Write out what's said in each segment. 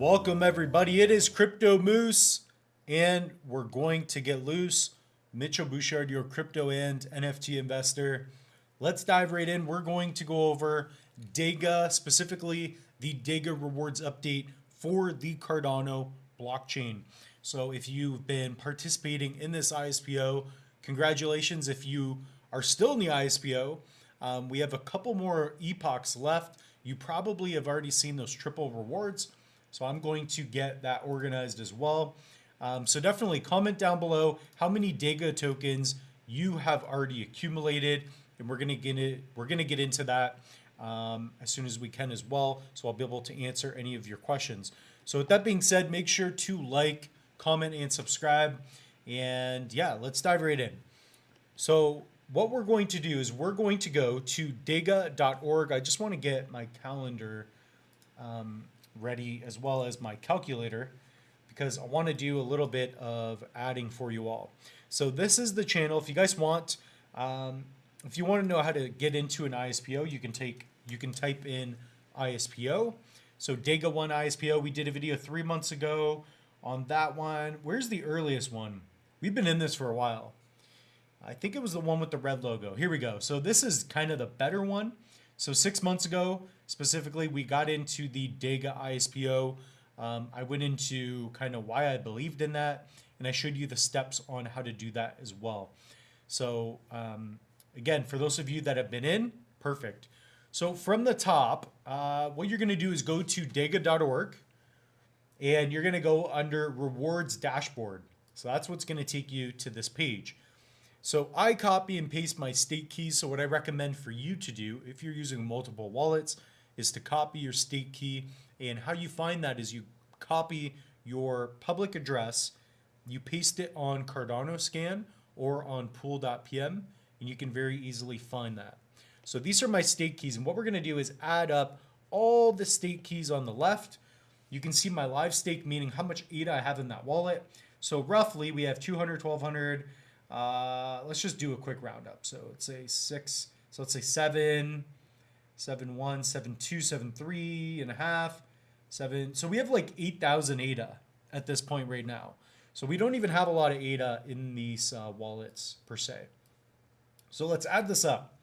Welcome everybody. It is Crypto Moose, and we're going to get loose. Mitchell Bouchard, your crypto and NFT investor. Let's dive right in. We're going to go over DEGA, specifically the DEGA Rewards update for the Cardano blockchain. So if you've been participating in this ISPO, congratulations. If you are still in the ISPO, we have a couple more epochs left. You probably have already seen those triple rewards. So I'm going to get that organized as well. So definitely comment down below how many DEGA tokens you have already accumulated, and we're gonna get into that as soon as we can as well. So I'll be able to answer any of your questions. So with that being said, make sure to like, comment, and subscribe. And yeah, let's dive right in. So what we're going to do is we're going to go to dega.org. I just want to get my calendar ready as well as my calculator because I want to do a little bit of adding for you all. So this is the channel. If you guys want, if you want to know how to get into an ISPO, you can type in ISPO. So DEGA 1 ISPO, we did a video 3 months ago on that one. Where's the earliest one? We've been in this for a while. I think it was the one with the red logo. Here we go. So this is kind of the better one. So 6 months ago, specifically, we got into the DEGA ISPO. I went into kind of why I believed in that, and I showed you the steps on how to do that as well. So again, for those of you that have been in, perfect. So from the top, what you're going to do is go to dega.org, and you're going to go under Rewards Dashboard. So that's what's going to take you to this page. So I copy and paste my stake keys. So what I recommend for you to do, if you're using multiple wallets, is to copy your stake key. And how you find that is you copy your public address, you paste it on Cardano scan or on pool.pm, and you can very easily find that. So these are my stake keys. And what we're going to do is add up all the stake keys on the left. You can see my live stake, meaning how much ADA I have in that wallet. So roughly we have 200, 1200. Let's just do a quick roundup. So let's say 6. So let's say 7, 7.1, 7.2, 7.3 and a half, 7. So we have like 8,000 ADA at this point right now. So we don't even have a lot of ADA in these wallets per se. So let's add this up.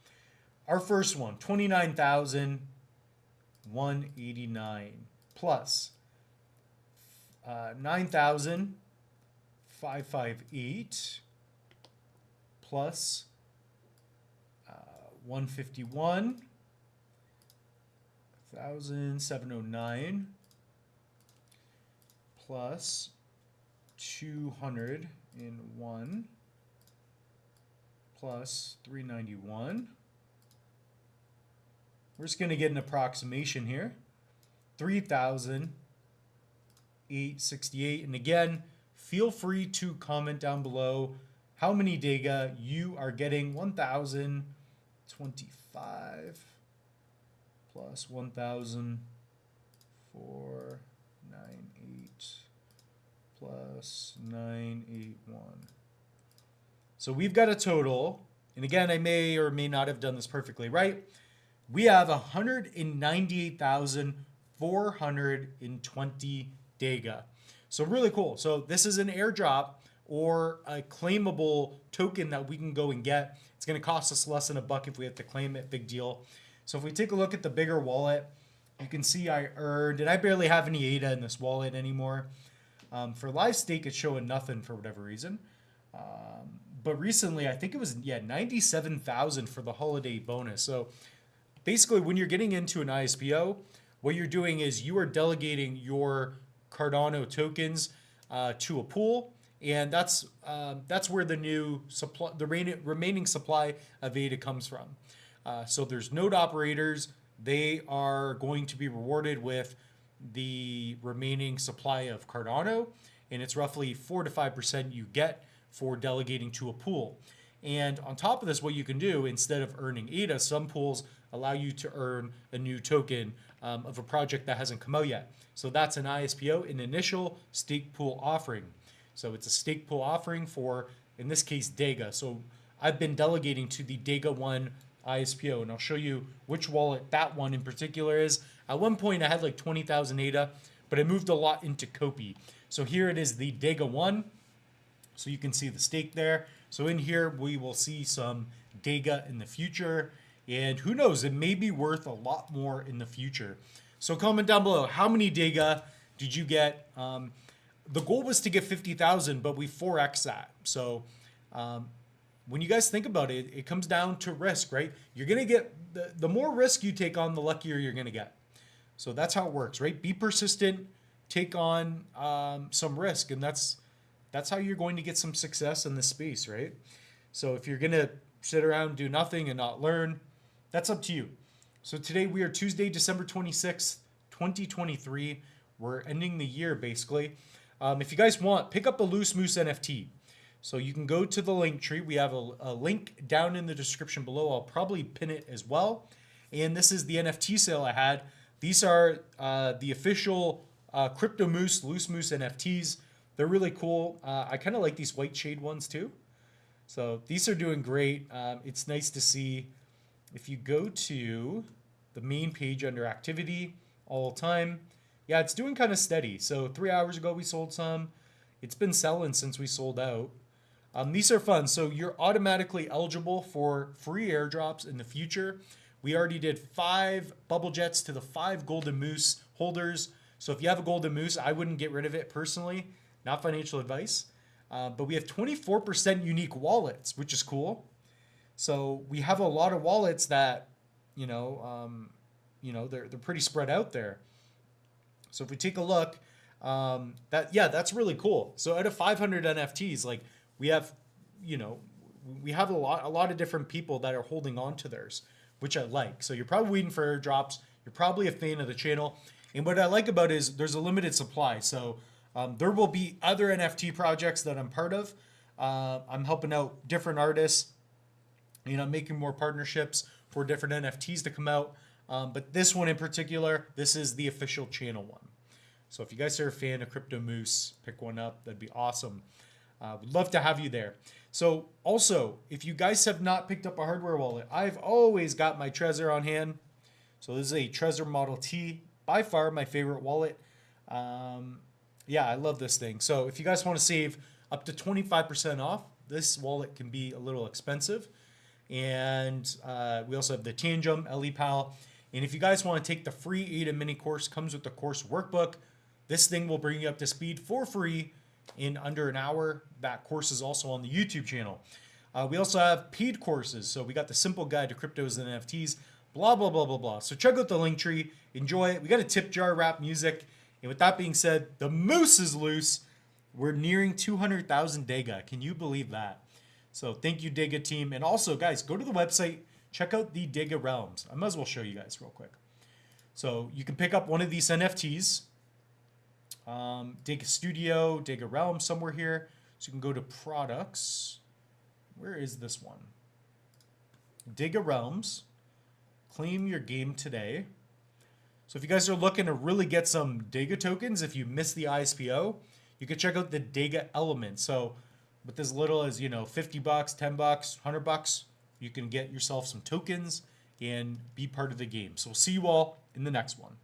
Our first one, 29,189 plus 9,558 plus 151, 1,709 plus 201 plus 391. We're just going to get an approximation here. 3,868. And again, feel free to comment down below how many DEGA you are getting. 1,025 plus 1,498 plus 981. So we've got a total, and again, I may or may not have done this perfectly right. We have 198,420 DEGA. So really cool. So this is an airdrop or a claimable token that we can go and get. It's going to cost us less than $1 if we have to claim it. Big deal. So if we take a look at the bigger wallet, you can see I earned, and I barely have any ADA in this wallet anymore. For live stake, it's showing nothing for whatever reason. But recently, I think it was, 97,000 for the holiday bonus. So basically, when you're getting into an ISPO, what you're doing is you are delegating your Cardano tokens to a pool, and that's where the new supply, the remaining supply of ADA comes from. So there's node operators. They are going to be rewarded with the remaining supply of Cardano, and it's roughly 4 to 5% you get for delegating to a pool. And on top of this, what you can do, instead of earning ADA, some pools allow you to earn a new token of a project that hasn't come out yet. So that's an ISPO, an initial stake pool offering. So it's a stake pool offering for, in this case, DEGA. So I've been delegating to the DEGA 1 ISPO, and I'll show you which wallet that one in particular is. At one point, I had like 20,000 ADA, but it moved a lot into Kopi. So here it is, the DEGA 1. So you can see the stake there. So in here, we will see some DEGA in the future. And who knows, it may be worth a lot more in the future. So comment down below, how many DEGA did you get? The goal was to get 50,000, but we 4x that. So when you guys think about it, it comes down to risk, right? You're going to get, the more risk you take on, the luckier you're going to get. So that's how it works, right? Be persistent, take on some risk, and that's how you're going to get some success in this space, right? So if you're going to sit around, do nothing, and not learn, that's up to you. So today we are Tuesday, December 26th, 2023. We're ending the year, basically. If you guys want, pick up a Loose Moose NFT. So you can go to the link tree. We have a link down in the description below. I'll probably pin it as well. And this is the NFT sale I had. These are the official Crypto Moose, Loose Moose NFTs. They're really cool. I kind of like these white shade ones too. So these are doing great. It's nice to see. If you go to the main page under activity all time, yeah, it's doing kind of steady. So 3 hours ago we sold some. It's been selling since we sold out. These are fun. So you're automatically eligible for free airdrops in the future. We already did 5 bubble jets to the 5 golden moose holders. So if you have a golden moose, I wouldn't get rid of it personally. Not financial advice. But we have 24% unique wallets, which is cool. So we have a lot of wallets that, they're pretty spread out there. So if we take a look, that's really cool. So out of 500 NFTs, like we have a lot of different people that are holding on to theirs, which I like. So you're probably waiting for airdrops. You're probably a fan of the channel. And what I like about it is there's a limited supply. So there will be other NFT projects that I'm part of. I'm helping out different artists, making more partnerships for different NFTs to come out. But this one in particular, this is the official channel one. So if you guys are a fan of Crypto Moose, pick one up. That'd be awesome. Would love to have you there. So also, if you guys have not picked up a hardware wallet, I've always got my Trezor on hand. So this is a Trezor Model T, by far my favorite wallet. I love this thing. So if you guys want to save up to 25% off, this wallet can be a little expensive. And we also have the Tangem, LEPAL. And if you guys want to take the free ADA mini course, comes with the course workbook. This thing will bring you up to speed for free in under an hour. That course is also on the YouTube channel. We also have paid courses. So we got the simple guide to cryptos and NFTs, blah, blah, blah, blah, blah. So check out the link tree. Enjoy it. We got a tip jar rap music. And with that being said, the moose is loose. We're nearing 200,000 DEGA. Can you believe that? So thank you, DEGA team. And also, guys, go to the website. Check out the DEGA Realms. I might as well show you guys real quick. So you can pick up one of these NFTs. DEGA Studio, DEGA Realms, somewhere here. So you can go to products. Where is this one? DEGA Realms. Claim your game today. So if you guys are looking to really get some DEGA tokens, if you missed the ISPO, you can check out the DEGA Element. So with as little as, $50, $10, $100, you can get yourself some tokens and be part of the game. So we'll see you all in the next one.